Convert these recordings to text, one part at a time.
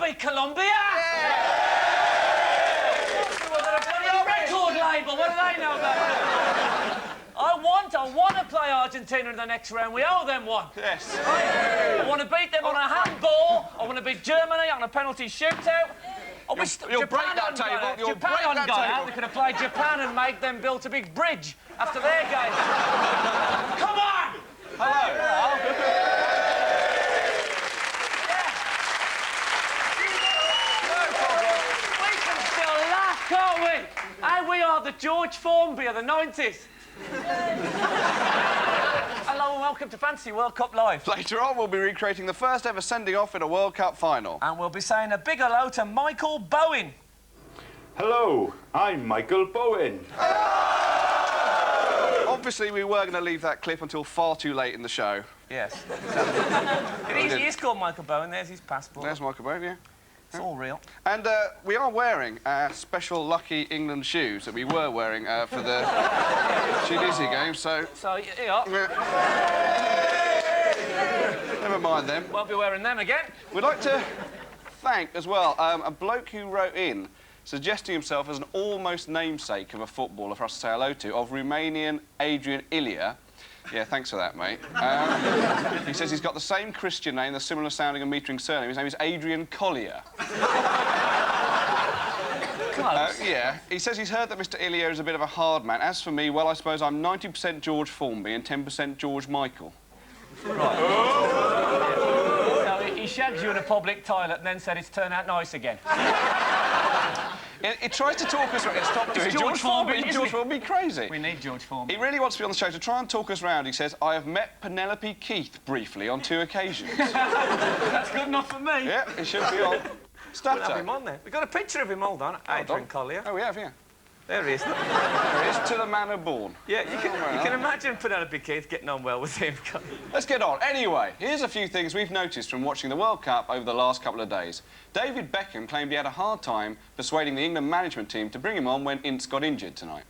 beat Colombia! Yeah! They're a bloody record label. What do they know about it? I want to play Argentina in the next round. We owe them one. Yes. I want to beat them on a handball. I want to beat Germany on a penalty shootout. You'll break that table. You'll break that table. We could have played Japan and made them build a big bridge after their game. Come on! Hello. We can still laugh, can't we? Hey, we are the George Formby of the 90s. Hello and welcome to Fantasy World Cup Live. Later on, we'll be recreating the first ever sending off in a World Cup final. And we'll be saying a big hello to Michael Bowen. Hello, I'm Michael Bowen. Obviously, we were going to leave that clip until far too late in the show. Yes. He is called Michael Bowen. There's his passport. There's Michael Bowen, yeah. It's all real. And we are wearing our special lucky England shoes that we were wearing for the Tunisia game, so... So, yeah. Never mind them. Won't be wearing them again. We'd like to thank, as well, a bloke who wrote in suggesting himself as an almost namesake of a footballer for us to say hello to, of Romanian Adrian Ilia. Yeah, thanks for that, mate. He says he's got the same Christian name, the similar sounding and metering surname. His name is Adrian Collier. Close. Yeah. He says he's heard that Mr. Ilia is a bit of a hard man. As for me, well, I suppose I'm 90% George Formby and 10% George Michael. Right. So he shagged you in a public toilet and then said it's turned out nice again. It tries to talk us around. Stop doing George Formby. George Formby crazy. We need George Formby. He really wants to be on the show to try and talk us round. He says, I have met Penelope Keith briefly on 2 occasions. That's good enough for me. Yeah, he should be on. We'll have him on there. We've got a picture of him, hold on. Adrian Collier. Oh, we have, yeah. There he is. There he is, to the manor born. Yeah, you can imagine Penelope Keith getting on well with him. Let's get on. Anyway, here's a few things we've noticed from watching the World Cup over the last couple of days. David Beckham claimed he had a hard time persuading the England management team to bring him on when Ince got injured tonight.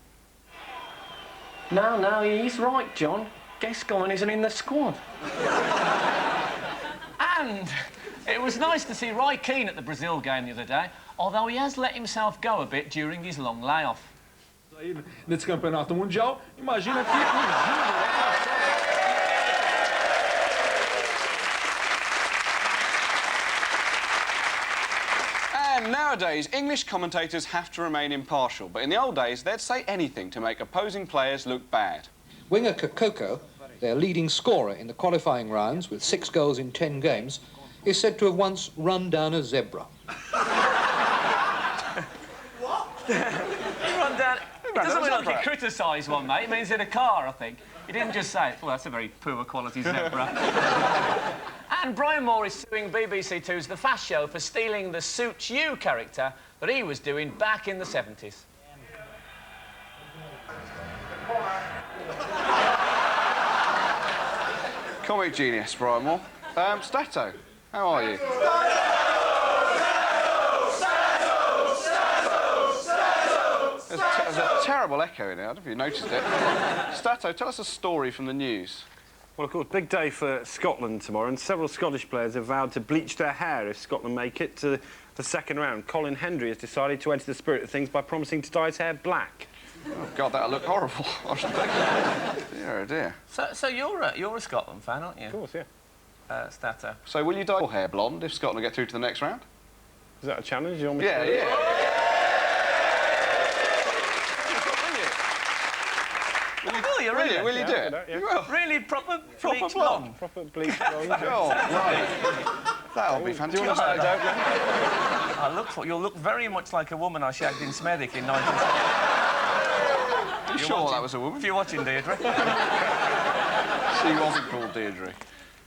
No, he's right, John. Gascoigne isn't in the squad. And it was nice to see Roy Keane at the Brazil game the other day, although he has let himself go a bit during his long layoff. Nesse campeonato mundial, imagina que And nowadays, English commentators have to remain impartial, but in the old days, they'd say anything to make opposing players look bad. Winger Kakoko, their leading scorer in the qualifying rounds with 6 goals in 10 games, is said to have once run down a zebra. What? Run down... It doesn't mean like he criticised one, mate. It means in a car, I think. He didn't just say, well, that's a very poor quality zebra. And Brian Moore is suing BBC Two's The Fast Show for stealing the Suits You character that he was doing back in the 70s. Comic genius, Brian Moore. Stato, how are you? There's a terrible echo in there. I don't know if you noticed it. Stato, tell us a story from the news. Well, of course, big day for Scotland tomorrow, and several Scottish players have vowed to bleach their hair if Scotland make it to the second round. Colin Hendry has decided to enter the spirit of things by promising to dye his hair black. Oh, God, that'll look horrible. I should think. Dear, oh dear. So you're a Scotland fan, aren't you? Of course, yeah. Stato. So will you dye your hair blonde if Scotland get through to the next round? Is that a challenge? You want me Yeah, to... yeah. Will you do it? Yeah. You will. Really proper bleach blonde. Proper bleach blonde. Oh, right. That'll be fantastic. You'll look very much like a woman I shagged in Smethwick in 1970. You sure that was a woman? If you're watching, Deirdre. She wasn't called Deirdre.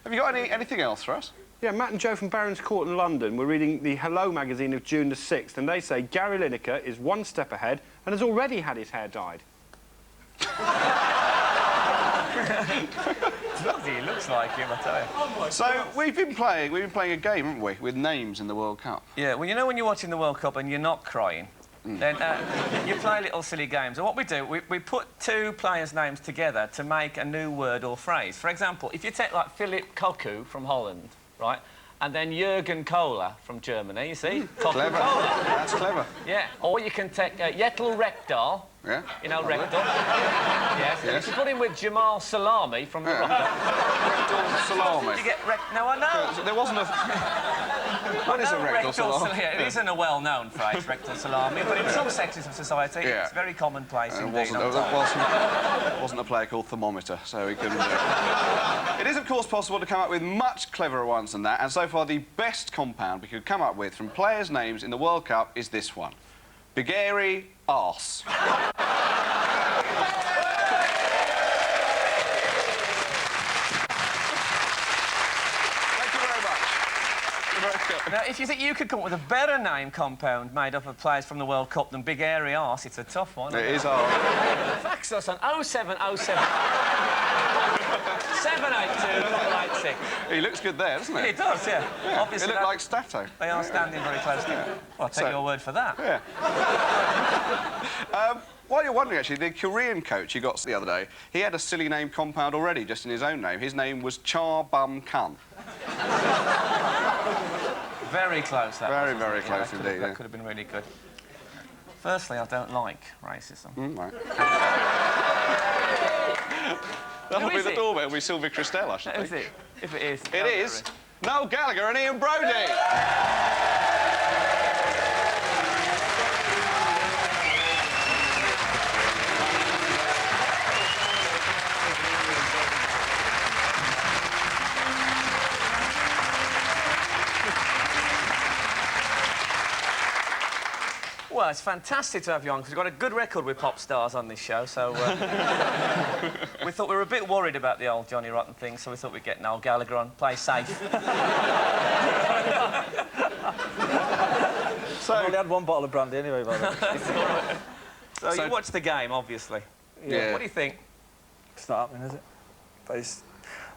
Have you got anything else for us? Yeah, Matt and Joe from Barron's Court in London were reading the Hello magazine of June the 6th, and they say Gary Lineker is 1 step ahead and has already had his hair dyed. He looks like him, I tell you. So we've been playing a game, haven't we, with names in the World Cup? Yeah, well, you know when you're watching the World Cup and you're not crying, then you play little silly games. And what we do, we put 2 players' names together to make a new word or phrase. For example, if you take, like, Philip Cocu from Holland, right, and then Jürgen Kohler from Germany, you see? Clever. That's clever. Yeah. Or you can take Jettel Rekdal. Yeah. You know Rekdal? Yes. You can put him with Jamal Salami from the Rocker. Rectal salami. You get No, I know. There wasn't a... What is a rectal salami? It isn't a well-known phrase, rectal salami, but in some sections of society, it's very commonplace indeed. It wasn't a player called Thermometer, so he couldn't do it. It is, of course, possible to come up with much cleverer ones than that, and so far the best compound we could come up with from players' names in the World Cup is this one. Bigeri Arse. Now, if you think you could come up with a better name compound made up of players from the World Cup than Big Airy Arse, it's a tough one. It is hard. Fax us on 0707 782 He looks good there, doesn't he? He does, yeah. Obviously, he looked like Stato. They are standing very close to him. Well, I'll take your word for that. Yeah. While you're wondering, actually, the Korean coach you got the other day, he had a silly name compound already, just in his own name. His name was Cha Bum Kun. Very close, that Very, was, very close indeed. That could have been really good. Firstly, I don't like racism. Right. That'll be the doorbell. It'll be Sylvia Christelle, I should think. Is it? If it is. It is. Noel Gallagher and Ian Broudie. Well, it's fantastic to have you on, because we've got a good record with pop stars on this show, so... we thought we were a bit worried about the old Johnny Rotten thing, so we thought we'd get Noel Gallagher on, play safe. So I only had one bottle of brandy anyway, by the way. So you watched the game, obviously. Yeah. What do you think? It's not happening, is it? But it's...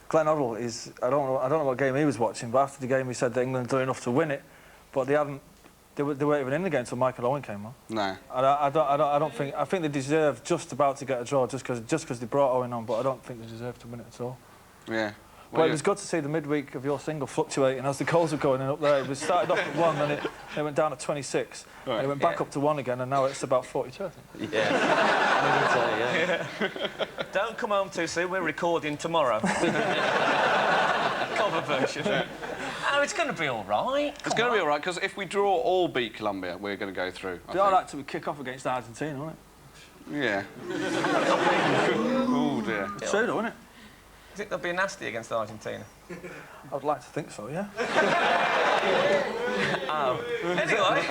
Glenn Hoddle is... I don't know what game he was watching, but after the game he said that England done enough to win it, but they haven't... They weren't even in the game until Michael Owen came on. No. I don't think... I think they deserve just about to get a draw just because they brought Owen on, but I don't think they deserve to win it at all. Yeah. Well, it was good to see the midweek of your single fluctuating as the goals were going in up there. It started off at 1, then it went down at 26, and it went back up to 1 again, and now it's about 42, I think. Yeah. Don't come home too soon, we're recording tomorrow. Cover version. Oh, it's going to be all right. It's going to be all right, because if we draw or beat Colombia, we're going to go through. It'd be all right till we kick off against Argentina, wouldn't it? Yeah. Oh, dear. It's true, though, isn't it? You think they'll be nasty against Argentina? I'd like to think so, yeah. Anyway.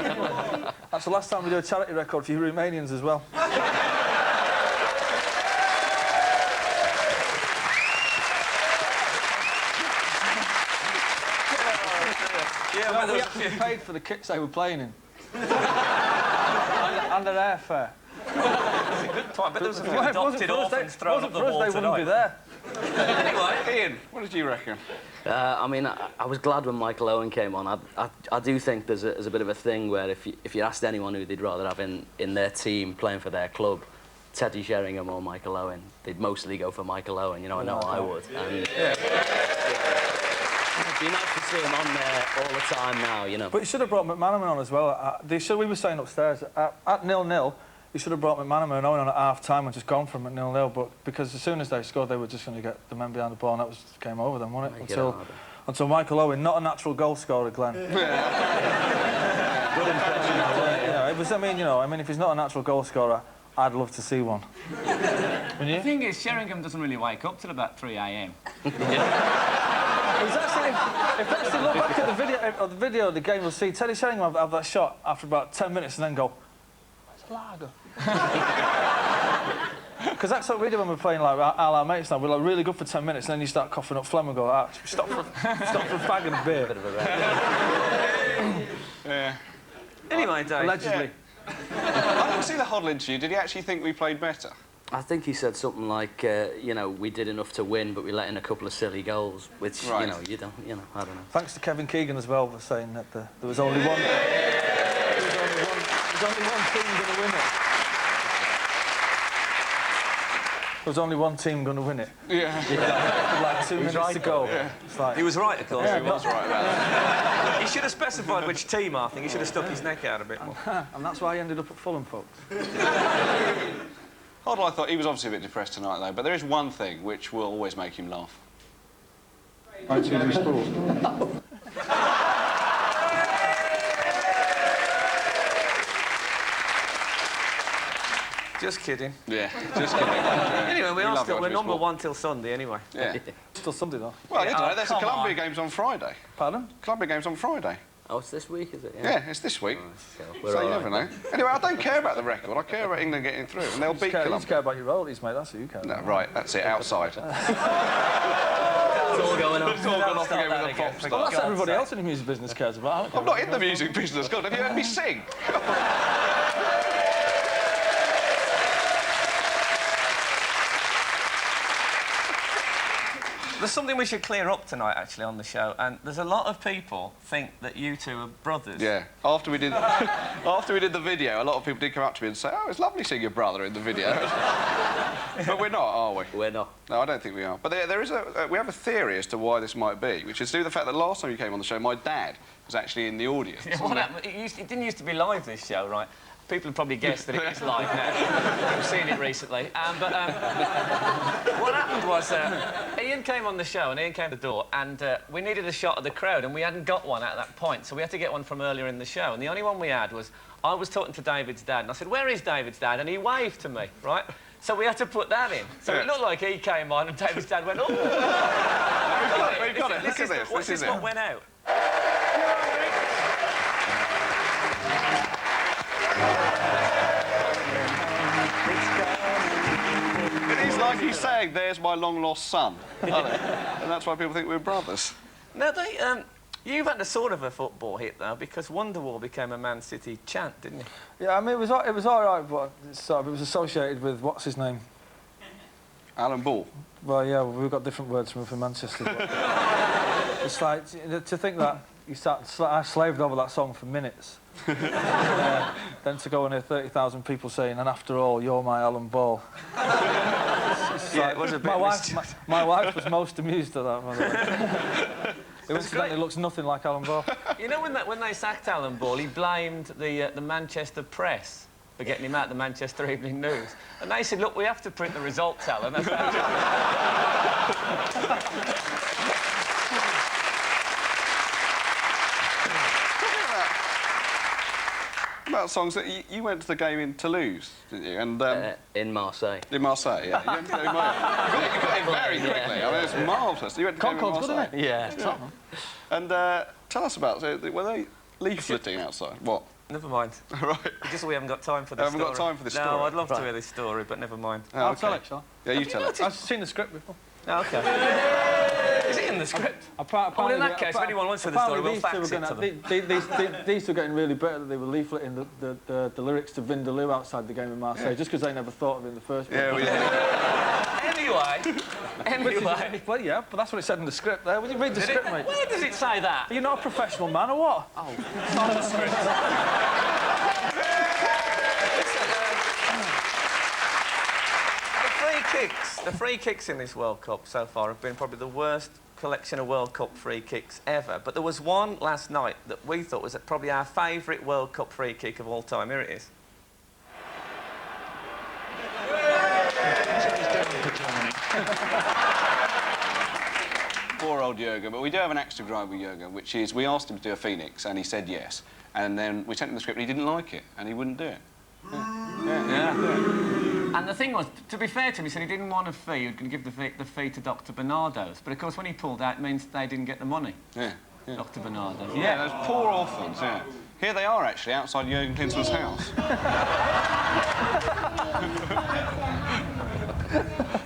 That's the last time we do a charity record for you Romanians as well. Yeah, well, we actually paid for the kits they were playing in. and their airfare. That's a good point, but there was a few adopted orphans thrown up the wall they wouldn't be there. Anyway, Ian, what did you reckon? I mean, I was glad when Michael Owen came on. I do think there's a bit of a thing where if you asked anyone who they'd rather have in their team playing for their club, Teddy Sheringham or Michael Owen, they'd mostly go for Michael Owen. You know, I know I would. And, it'd be nice to see him on there all the time now, you know. But you should have brought McManaman on as well. We were saying upstairs, at 0-0, you should have brought McManaman and Owen on at half-time and just gone from at 0-0, but because as soon as they scored, they were just going to get the men behind the ball, and that was game over then, wasn't it? Until Michael Owen, not a natural goal scorer, Glenn. Good impression. I mean, if he's not a natural goal scorer, I'd love to see one. The thing is, Sheringham doesn't really wake up till about 3 a.m. If that's to look back at the video of the game, we'll see Teddy Sheringham have that shot after about 10 minutes and then go, "Where's Lager?" Because that's what we do when we're playing like our mates now. We're like really good for 10 minutes, and then you start coughing up phlegm and go, stop for a fag and a beer. Bit of a Yeah. Anyway, Dave. Allegedly. I didn't see the Hoddle interview. Did he actually think we played better? I think he said something like, you know, we did enough to win, but we let in a couple of silly goals, which, right. I don't know. Thanks to Kevin Keegan as well for saying that there was only one. There's only one team going to win it. was only one team going to win it. Yeah. With like 2 minutes to go. Yeah. It's like, He was right, of course. He was right about that. He should have specified which team, I think. He should have stuck his neck out a bit more. and that's why he ended up at Fulham, folks. Hoddle, I thought he was obviously a bit depressed tonight, though, but there is one thing which will always make him laugh. ITV Sport. Just kidding. Yeah, just kidding. Anyway, we're number one. 1 till Sunday, anyway. Yeah. Still Sunday, though. Well, you know, there's the come Columbia on. games on Friday. Pardon? Columbia games on Friday. Oh, it's this week, is it? Yeah, it's this week. We're So all you right. never know. Anyway, I don't care about the record. I care about England getting through, and they'll beat You just Columbia. care about your royalties, mate. That's what you care No, about. right, that's it, outside. It's all going on. It's all gone off again with the pop Well, star. that's what everybody else in the music business cares about. I don't care I'm not about in the music business, God. Have you heard me sing? There's something we should clear up tonight, actually, on the show, and there's a lot of people think that you two are brothers. Yeah. After we did the video, a lot of people did come up to me and say, "Oh, it's lovely seeing your brother in the video." But we're not, are we? We're not. No, I don't think we are. But there is we have a theory as to why this might be, which is due to the fact that last time you came on the show, my dad was actually in the audience. Yeah, what happened? It didn't used to be live, this show, right? People have probably guessed that it is live now. I've seen it recently. What happened was Ian came on the show and Ian came to the door and we needed a shot of the crowd and we hadn't got one at that point, so we had to get one from earlier in the show. And the only one we had was I was talking to David's dad and I said, "Where is David's dad?" And he waved to me, right? So we had to put that in. So it looked like he came on and David's dad went, "Oh!" We've got it. Look at this. This is what went out. It is like he's saying, "There's my long-lost son," and that's why people think we're brothers. No, you've had a sort of a football hit, though, because Wonderwall became a Man City chant, didn't it? Yeah, I mean, it was all right, but it was associated with, what's his name? Alan Ball. Well, yeah, we've got different words from him from Manchester. But it's like, to think that I slaved over that song for minutes. Then to go and hear 30,000 people saying, "And after all, you're my Alan Ball." It was a bit my wife was most amused at that, by the way. It incidentally looks nothing like Alan Ball. You know, when they sacked Alan Ball, he blamed the Manchester press for getting him out of the Manchester Evening News. And they said, "Look, we have to print the results, Alan." That's About songs that you went to the game in Toulouse, didn't you? And In Marseille. in Marseille, yeah. You got in very quickly. I mean, it's marvellous. You went to the game in Concord's good, Marseille. isn't it? Yeah. And tell us about it. Were they leafleting outside? What? Never mind. Right. Just we haven't got time for this Haven't got time for this No, story. I'd love to hear this story, but never mind. Oh, I'll okay. tell it, shall Yeah, you tell it. I? I've seen the script before. Oh, OK. Is it in the script? Well, in that case, if anyone wants to the story, we'll fax it to them. These two were getting really bitter that they were leafleting the lyrics to Vindaloo outside the game in Marseille, just because they never thought of it in the first place. Yeah, Anyway. Well, yeah, but that's what it said in the script there. Will you read the script, mate? Where does it say that? Are you not a professional man or what? Oh, it's not the script. The free kicks in this World Cup so far have been probably the worst collection of World Cup free kicks ever. But there was one last night that we thought was probably our favourite World Cup free kick of all time. Here it is. Poor old Jurgen, but we do have an extra gripe with Jurgen, which is we asked him to do a Phoenix and he said yes, and then we sent him the script and he didn't like it and he wouldn't do it. Yeah. And the thing was, to be fair to him, he said he didn't want a fee, he was going to give the fee to Dr. Bernardo's. But of course, when he pulled out, it means they didn't get the money. Yeah. Dr. Bernardo's. Yeah, those poor orphans, yeah. Here they are, actually, outside Jurgen Klinsmann's house.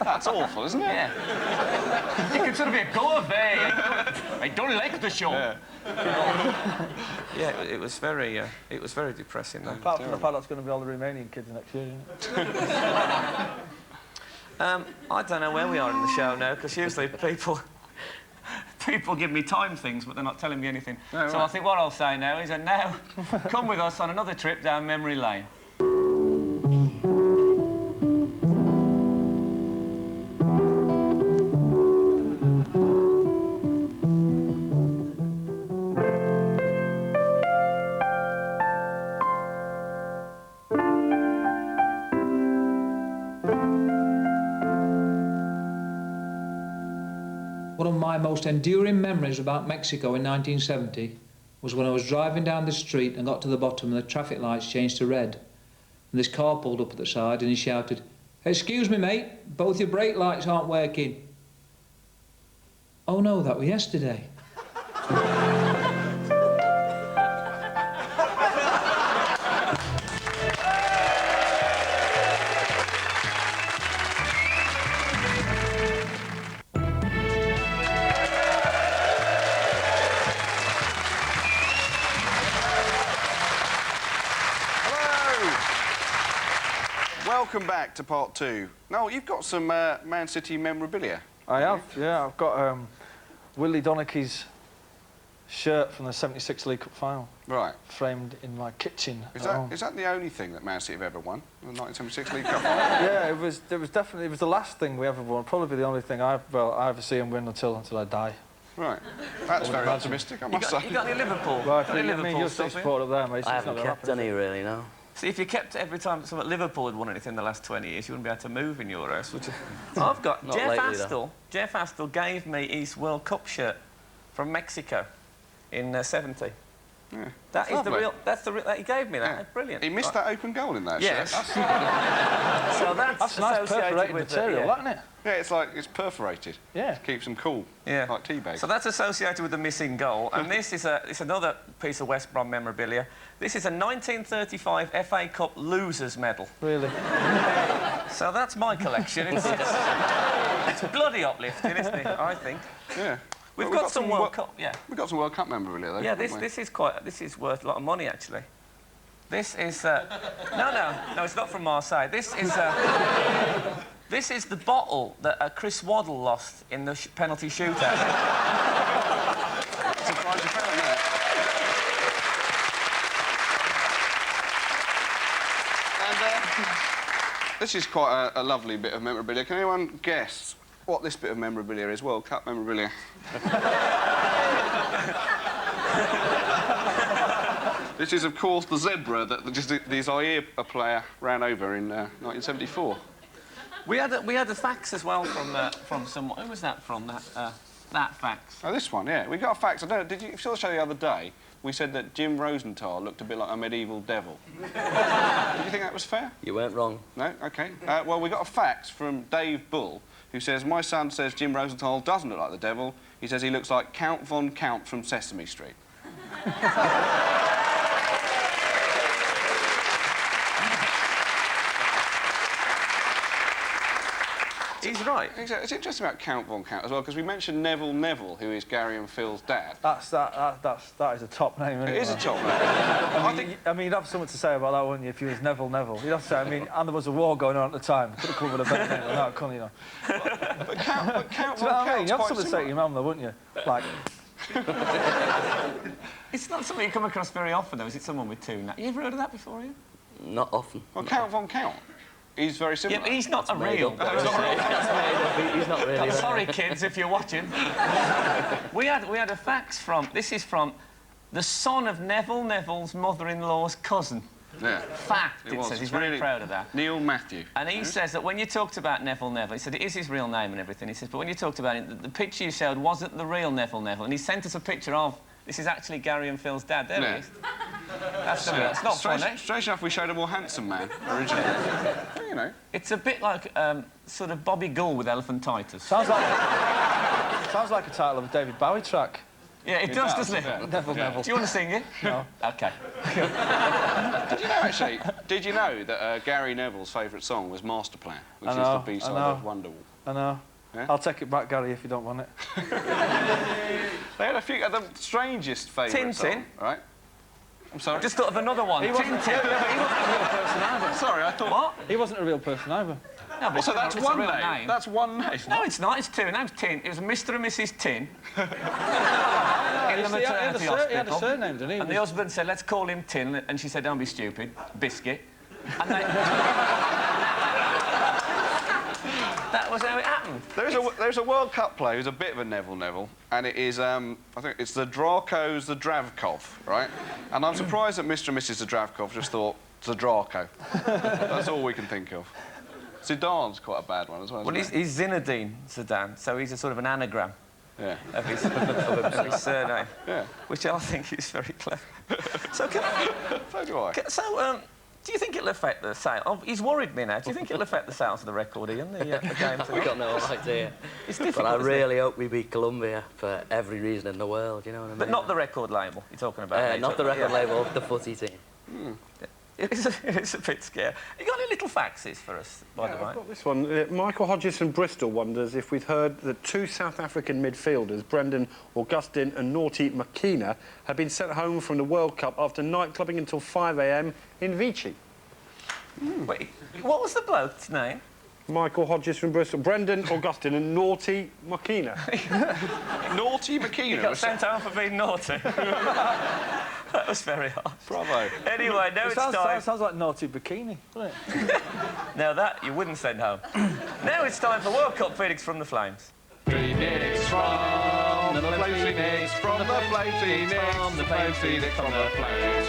That's awful, isn't it? Yeah. You could sort of be, "Go away, I don't like the show." Yeah, it was very depressing, though. Apart from the fact that's going to be all the Romanian kids next year, isn't it? I don't know where we are in the show now, because usually people give me time things, but they're not telling me anything. No, so right. I think what I'll say now is that now, come with us on another trip down memory lane. my most enduring memories about Mexico in 1970 was when I was driving down the street and got to the bottom and the traffic lights changed to red. And this car pulled up at the side and he shouted, "Excuse me, mate, both your brake lights aren't working." Oh no, that was yesterday. Welcome back to part 2. Noel, you've got some Man City memorabilia. I have, yeah. I've got Willie Donachie's shirt from the '76 League Cup final. Right. Framed in my kitchen. Is that the only thing that Man City have ever won? The 1976 League Cup final? Yeah, it was definitely the last thing we ever won. Probably the only thing I ever see him win until I die. Right. That's very optimistic, I must say. You got any Liverpool? Well, Any you're stuff support up there, mate. I haven't kept any, really, no. See, if you kept every time Liverpool had won anything in the last 20 years, you wouldn't be able to move in your house, would you? I've got Not Jeff lately, Astle. Jeff Astle gave me his World Cup shirt from Mexico in '70. Yeah. That is the Lovely. real. That's the real. That he gave me that. Yeah. That's brilliant. He missed that open goal in that Yes. shirt. So that's nice associated perforated with material, yeah. isn't it? Yeah, it's like it's perforated. Yeah. Keeps them cool. Yeah. Like tea bags. So that's associated with the missing goal, and this is it's another piece of West Brom memorabilia. This is a 1935 FA Cup losers medal. Really. So that's my collection. It's bloody uplifting, isn't it? I think. Yeah. We've Well, got some World Cup. Yeah. We've got some World Cup memorabilia, though. Yeah. haven't we? This is worth a lot of money actually. This is no, it's not from Marseille. This is the bottle that Chris Waddle lost in the penalty shootout. Surprised you found that. And this is quite a lovely bit of memorabilia. Can anyone guess what this bit of memorabilia is? World Cup memorabilia. This is, of course, the zebra that the Zaire player ran over in 1974. We had a fax as well from someone. Who was that from? That fax. Oh, this one, yeah. We got a fax. I don't know, did you saw the show the other day? We said that Jim Rosenthal looked a bit like a medieval devil. Did you think that was fair? You weren't wrong. No? OK. Well, we got a fax from Dave Bull, who says, "My son says Jim Rosenthal doesn't look like the devil. He says he looks like Count Von Count from Sesame Street." He's right. It's interesting about Count Von Count as well, because we mentioned Neville Neville, who is Gary and Phil's dad. That is a top name, isn't it? It is a top name. I mean, you'd have something to say about that, wouldn't you, if you was Neville Neville? You'd have to say, I mean, and there was a war going on at the time. Could have covered a better name than that, couldn't you? But Count Do you know Von what I mean? Count's You have quite something to say to similar. your mum, though, wouldn't you? Like, It's not something you come across very often, though. Is it someone with two names? You ever heard of that before, Ian? Not often. Well, Count Von Count. He's very Yeah, similar. but he's not a real. He's not really. I'm sorry, kids, if you're watching. we had a fax from. This is from the son of Neville Neville's mother-in-law's cousin. Yeah. Fact, it was. says. He's It's very really- proud of that. Neil Matthew. And he says that when you talked about Neville Neville, he said it is his real name and everything. He says, but when you talked about it, the picture you showed wasn't the real Neville Neville. And he sent us a picture of. This is actually Gary and Phil's dad. There he is. That's not funny. Strange enough, we showed a more handsome man originally. Well, you know. It's a bit like sort of Bobby Gull with elephantitis. sounds like a title of a David Bowie track. Yeah, it does, doesn't it? Yeah. Neville Neville. Do you want to sing it? No. OK. Did you know that Gary Neville's favourite song was Master Plan, which is know, the B-side I know. of Wonderwall? I know. Yeah? I'll take it back, Gary, if you don't want it. They had a few the strangest favourite Tintin. song, right? I'm sorry. Just thought of another one. He wasn't a real person either. sorry, I thought. What? He wasn't a real person either. No, but So that's it's a one real name. That's one name. No, it's not. It's two names. Tin. It was Mr. and Mrs. Tin. In the He had maternity a hospital. surname, didn't he? And the husband said, let's call him Tin. And she said, don't be stupid. Biscuit. And they... That was how it happened. There's a World Cup player who's a bit of a Neville, and it is, I think it's the Dracos Zdravkov, right? And I'm surprised that Mr. and Mrs. Zdravkov just thought, Zdrako. That's all we can think of. Zidane's quite a bad one as well, Well, isn't he's Zinedine Zidane, so he's a sort of an anagram. Yeah. of his surname, which I think is very clever. So, So do I. do you think it'll affect the sale? Oh, he's worried me now. Do you think it'll affect the sales of the record, Ian, the game tonight? We've got no idea. It's difficult, but I isn't it? really hope we beat Colombia for every reason in the world, you know what I mean? But not the record label you're talking about. Not the record label, the footy team. It's a bit scary. You got any little faxes for us, by the way? I've got this one. Michael Hodges from Bristol wonders if we've heard that 2 South African midfielders, Brendan Augustine and Naughty Makina, have been sent home from the World Cup after nightclubbing until 5 a.m. in Vichy. Wait, what was the bloke's name? Michael Hodges from Bristol, Brendan Augustine and Naughty Makina. Naughty Makina. You got sent home for being naughty. That was very harsh. Bravo. Anyway, now it's time. Sounds like naughty bikini, doesn't it? Now that you wouldn't send home. Now it's time for World Cup Phoenix from the Flames. Phoenix from the Flames, Phoenix from the Flames, Phoenix from the Flames, Phoenix from the Flames.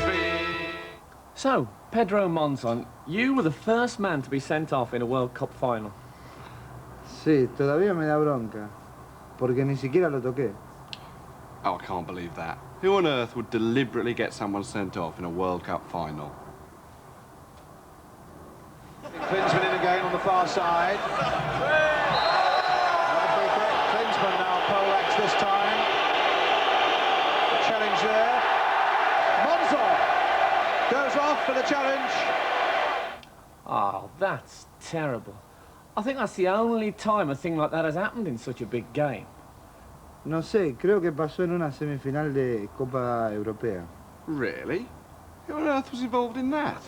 So, Pedro Monzon, you were the first man to be sent off in a World Cup final. Sí, todavía me da bronca, porque ni siquiera lo toqué. Oh, I can't believe that. Who on earth would deliberately get someone sent off in a World Cup final? Klinsmann in again on the far side. Klinsmann now poleaxe this time. Challenge there. Monzon goes off for the challenge. Oh, that's terrible. I think that's the only time a thing like that has happened in such a big game. No sé, creo que pasó en una semifinal de Copa Europea. Really? Who on earth was involved in that?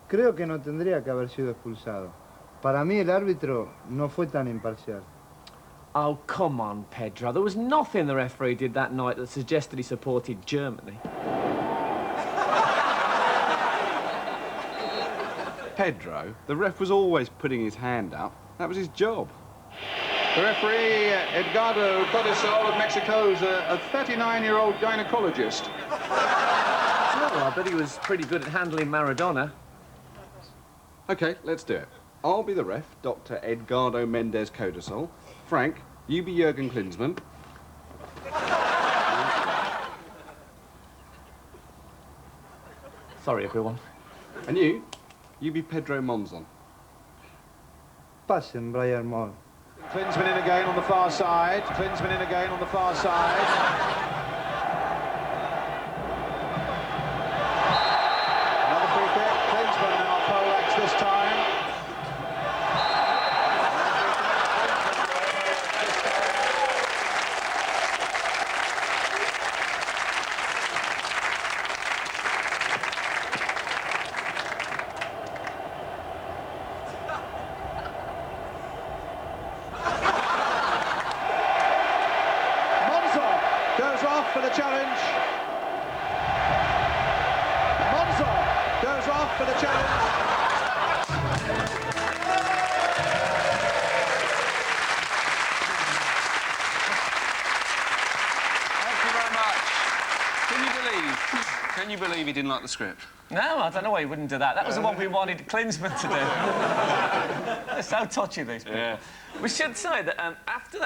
Creo que no tendría que haber sido expulsado. Para mí el árbitro no fue tan imparcial. Oh, come on, Pedro. There was nothing the referee did that night that suggested he supported Germany. Pedro, the ref was always putting his hand up. That was his job. The referee, Edgardo Codesol of Mexico, is a 39-year-old gynecologist. Oh, I bet he was pretty good at handling Maradona. OK, let's do it. I'll be the ref, Dr. Edgardo Mendez Codesol. Frank, you be Jurgen Klinsmann. Sorry, everyone. And you be Pedro Monzon. Pasen, Brian Moore. Klinsmann in again on the far side. Klinsmann in again on the far side. Another free kick. Klinsmann now poleaxe this time. Goes off for the challenge. Monzon goes off for the challenge. Thank you very much. Can you believe he didn't like the script? No, I don't know why he wouldn't do that. That was the one we wanted Klinsmann to do. They're so touchy, these people. Yeah. We should say that after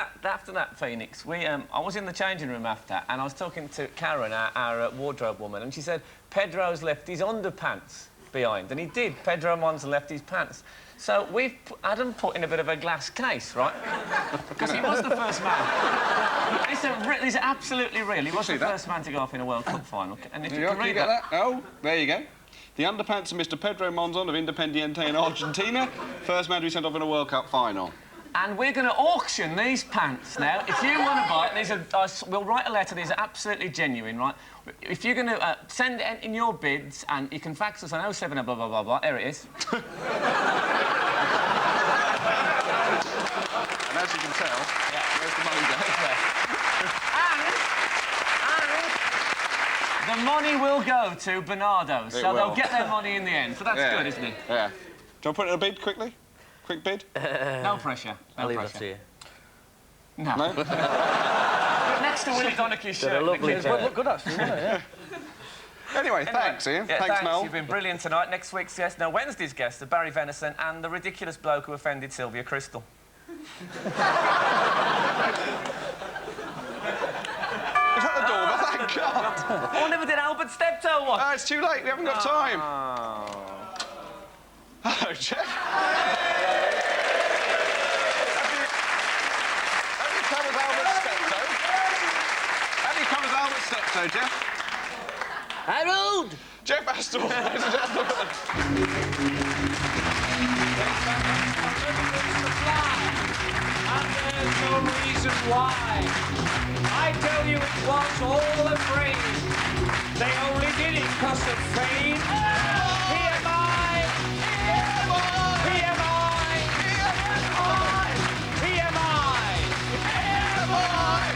that Phoenix, I was in the changing room after, and I was talking to Karen, our wardrobe woman, and she said Pedro's left his underpants behind, and he did. Pedro Monzon left his pants. So Adam put in a bit of a glass case, right? Because he was the first man. This is absolutely real. He was the first man to go off in a World Cup final. And if you can read that. Oh, there you go. The underpants of Mr. Pedro Monzon of Independiente in Argentina, first man to be sent off in a World Cup final. And we're going to auction these pants now. If you want to buy it, we'll write a letter. These are absolutely genuine, right? If you're going to send it in your bids, and you can fax us on 07 blah, blah, blah, blah. There it is. And as you can tell, where's the money going? And the money will go to Bernardo's, so will. they'll get their money in the end. So that's good, isn't it? Yeah. Do you want to put in a bid quickly? Quick bid? No pressure. I'll leave that to you. No. No? Next to Willie Donahue's shirt. They're a lovely Well, pair. look good, actually, wasn't it? Yeah. Anyway, thanks, Ian. Yeah, thanks, Noel. You've been brilliant tonight. Next week's guest, Wednesday's guest are Barry Venison and the ridiculous bloke who offended Sylvia Crystal. Is that the doorbell? Thank God. Oh, I never did Albert Steptoe one. It's too late. We haven't got time. Hello, Jeff. Have you come as Albert Steptoe? Have you come as Albert Steptoe, Jeff? Harold! Jeff Astor, ladies and gentlemen. And there's no reason why. I tell you, it was all a frame. They only did it because of fame. Here am I. Here am I. Here am I. Here am I. Here am I.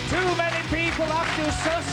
Too many people have to suss